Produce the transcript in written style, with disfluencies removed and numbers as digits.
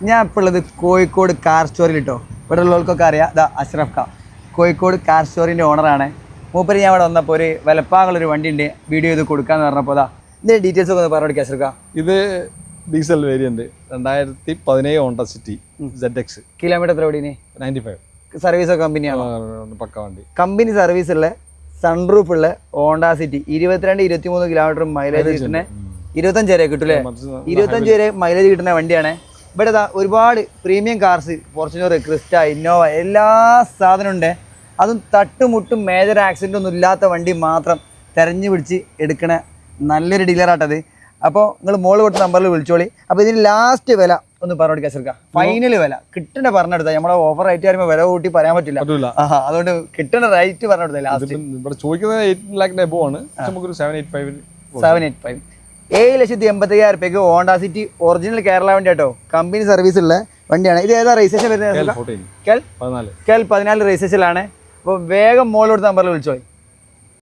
ഞാൻ ഇപ്പോൾ ഉള്ളത് കോഴിക്കോട് കാർ സ്റ്റോറിൽ കേട്ടോ. ഇവിടെ ഉള്ളവർക്കൊക്കെ അറിയാം, ഇതാ അഷ്റഫ് ഖാൻ കോഴിക്കോട് കാർ സ്റ്റോറിൻ്റെ ഓണറാണ്. മൂപ്പര് ഞാൻ ഇവിടെ വന്നപ്പോൾ ഒരു വിലപ്പാങ്ങളൊരു വണ്ടി ഉണ്ട്, വീഡിയോ ചെയ്ത് കൊടുക്കാമെന്ന് പറഞ്ഞപ്പോൾ അതാ ഇതിൻ്റെ ഡീറ്റെയിൽസ് ഒക്കെ ഒന്ന് പറഞ്ഞു കൊടുക്കുക അഷ്റഫ് ഖാൻ. ഇത് diesel variant 2017 Honda city ZX. Kilometre എത്ര ഓടിന്? 95. സർവീസ് കമ്പനിയാണോ? പക്ക വണ്ടി. കമ്പനി സർവീസ് ഉള്ള സൺറൂഫ് ഉള്ള ഹോണ്ട സിറ്റി 22-23 കിലോമീറ്റർ മൈലേജ് കിട്ടുന്ന 25 വരെ കിട്ടും അല്ലേ? 25 വരെ മൈലേജ് കിട്ടുന്ന വണ്ടിയാണ്. ഇവിടെ ഒരുപാട് premium cars, Fortuner, Crysta, Innova എല്ലാ സാധനവും ഉണ്ട്. അതും തട്ടുമുട്ടും മേജർ ആക്സിഡൻ്റ് ഒന്നും ഇല്ലാത്ത വണ്ടി മാത്രം തെരഞ്ഞു പിടിച്ച് എടുക്കണ നല്ലൊരു ഡീലറാട്ടത്. അപ്പോൾ നിങ്ങൾ മോള് കൊടുത്ത നമ്പറിൽ വിളിച്ചോളി. അപ്പോൾ ഇതിന് ലാസ്റ്റ് വില ഒന്ന് പറഞ്ഞു കൊടുക്കാം. ഫൈനൽ വില കിട്ടേണ്ട പറഞ്ഞെടുത്താൽ നമ്മളെ ഓഫർ റേറ്റ് വരുമ്പോൾ വില കൂട്ടി പറയാൻ പറ്റില്ല. അതുകൊണ്ട് കിട്ടേണ്ട റേറ്റ് പറഞ്ഞെടുത്താൽ ലാസ്റ്റ് ചോദിക്കുന്നത് 8 ലാഖിന്റെ എബോ ആണ്. നമുക്കൊരു 785 7,85,000 രൂപയ്ക്ക് ഹോണ്ട സിറ്റി ഒറിജിനൽ കേരള വണ്ടി കേട്ടോ. കമ്പനി സർവീസ് ഉള്ള വണ്ടിയാണ്. ഇത് ഏതാ രജിസ്ട്രേഷൻ വരുന്നത്? KEL 14 രജിസ്ട്രേഷനിലാണ്. അപ്പോൾ വേഗം മോളോട് നമ്പറിൽ വിളിച്ചോളി.